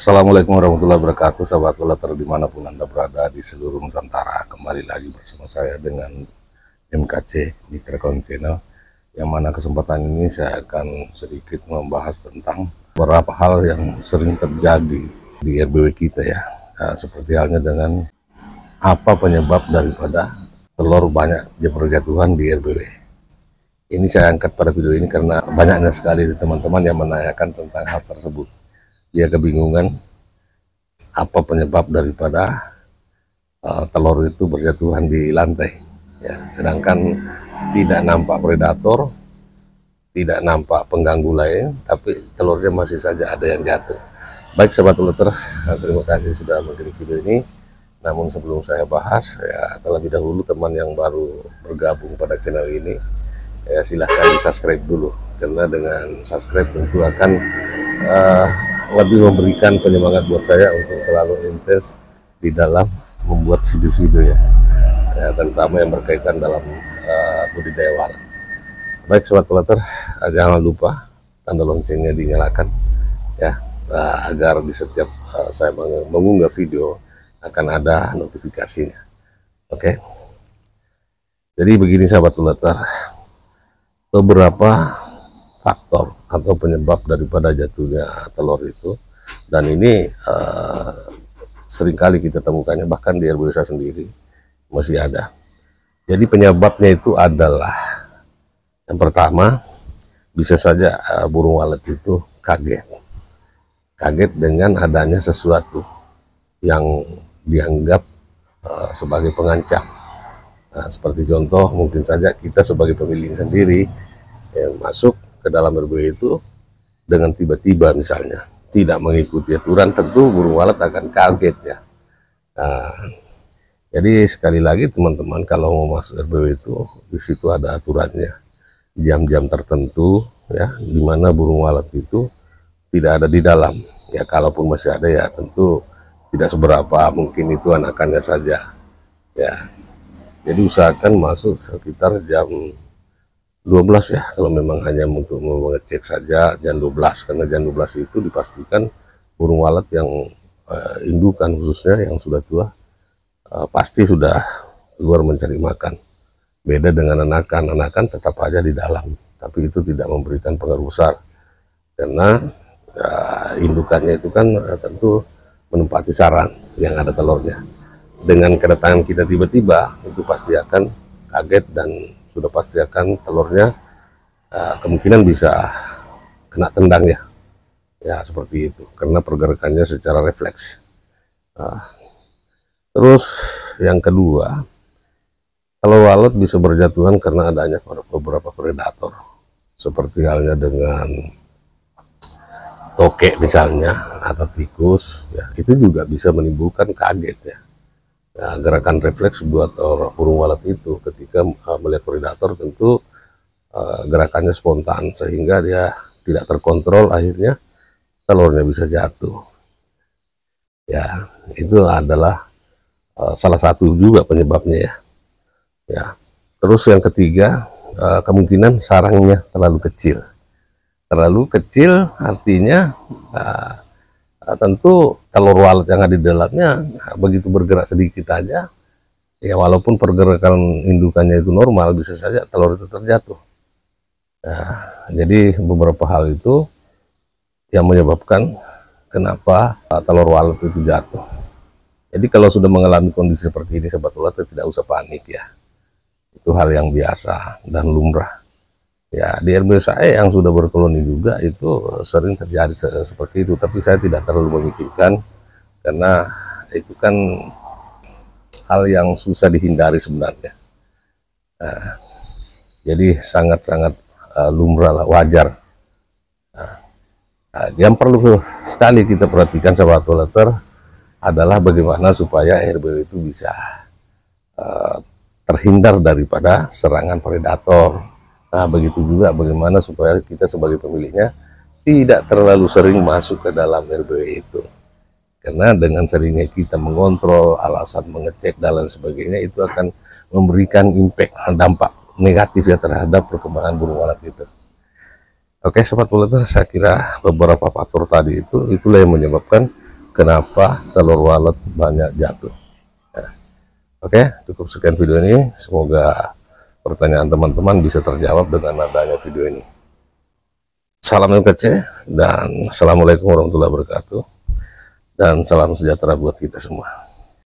Assalamualaikum warahmatullahi wabarakatuh, sahabat Ulater dimanapun Anda berada di seluruh Nusantara. Kembali lagi bersama saya dengan MKC di Telekom Channel, yang mana kesempatan ini saya akan sedikit membahas tentang beberapa hal yang sering terjadi di RBW kita ya. Seperti halnya dengan apa penyebab daripada telur banyak berjatuhan di RBW. Ini saya angkat pada video ini karena banyaknya sekali teman-teman yang menanyakan tentang hal tersebut. Dia kebingungan apa penyebab daripada telur itu berjatuhan di lantai ya, sedangkan tidak nampak predator, tidak nampak pengganggu lain, tapi telurnya masih saja ada yang jatuh. Baik sahabat Ulater, terima kasih sudah mengklik video ini. Namun sebelum saya bahas ya, terlebih dahulu teman yang baru bergabung pada channel ini ya, silahkan di subscribe dulu, karena dengan subscribe tentu akan lebih memberikan penyemangat buat saya untuk selalu intens di dalam membuat video-video ya, terutama yang berkaitan dalam budidaya walet. Baik sobat Ulater, jangan lupa tanda loncengnya dinyalakan ya, agar di setiap saya mengunggah video akan ada notifikasinya. Oke, jadi begini sahabat Ulater, beberapa faktor atau penyebab daripada jatuhnya telur itu, dan ini seringkali kita temukannya bahkan di RBW saya sendiri masih ada. Jadi penyebabnya itu adalah yang pertama, bisa saja burung walet itu kaget dengan adanya sesuatu yang dianggap sebagai pengancam. Nah, seperti contoh mungkin saja kita sebagai pemilik sendiri yang masuk ke dalam RBW itu dengan tiba-tiba misalnya tidak mengikuti aturan, tentu burung walet akan kaget ya. Nah, jadi sekali lagi teman-teman, kalau mau masuk RBW itu di situ ada aturannya, jam-jam tertentu ya, dimana burung walet itu tidak ada di dalam ya. Kalaupun masih ada ya tentu tidak seberapa, mungkin itu anakannya saja ya. Jadi usahakan masuk sekitar jam 12 ya, kalau memang hanya untuk mengecek saja jam 12, karena jam 12 itu dipastikan burung walet yang indukan khususnya yang sudah tua pasti sudah keluar mencari makan. Beda dengan anakan tetap aja di dalam, tapi itu tidak memberikan pengaruh besar karena indukannya itu kan tentu menempati sarang yang ada telurnya. Dengan kedatangan kita tiba-tiba itu pasti akan kaget dan sudah pasti akan telurnya kemungkinan bisa kena tendang ya seperti itu, karena pergerakannya secara refleks. Terus yang kedua, telur walet bisa berjatuhan karena adanya beberapa predator, seperti halnya dengan tokek misalnya atau tikus ya, itu juga bisa menimbulkan kaget ya. Nah, gerakan refleks buat burung walet itu ketika melihat predator tentu gerakannya spontan, sehingga dia tidak terkontrol, akhirnya telurnya bisa jatuh ya. Itu adalah salah satu juga penyebabnya ya. Terus yang ketiga, kemungkinan sarangnya terlalu kecil artinya tentu telur walet yang ada di dalamnya begitu bergerak sedikit aja ya, walaupun pergerakan indukannya itu normal, bisa saja telur itu terjatuh. Nah, jadi beberapa hal itu yang menyebabkan kenapa telur walet itu jatuh. Jadi kalau sudah mengalami kondisi seperti ini sahabat Ulater, tidak usah panik ya, itu hal yang biasa dan lumrah ya. Di RBW saya yang sudah berkoloni juga itu sering terjadi seperti itu, tapi saya tidak terlalu memikirkan karena itu kan hal yang susah dihindari sebenarnya. Nah, jadi sangat-sangat lumrah lah, wajar. Nah, yang perlu sekali kita perhatikan sahabat Ulater adalah bagaimana supaya RBW itu bisa terhindar daripada serangan predator. Nah, begitu juga bagaimana supaya kita sebagai pemiliknya tidak terlalu sering masuk ke dalam RBW itu. Karena dengan seringnya kita mengontrol, alasan mengecek dan lain sebagainya, itu akan memberikan impact, dampak negatif ya terhadap perkembangan burung walet itu. Oke sobat Ulater, saya kira beberapa faktor tadi itulah yang menyebabkan kenapa telur walet banyak jatuh. Oke, cukup sekian video ini. Semoga pertanyaan teman-teman bisa terjawab dengan adanya video ini. Salam MKC dan assalamualaikum warahmatullahi wabarakatuh, dan salam sejahtera buat kita semua.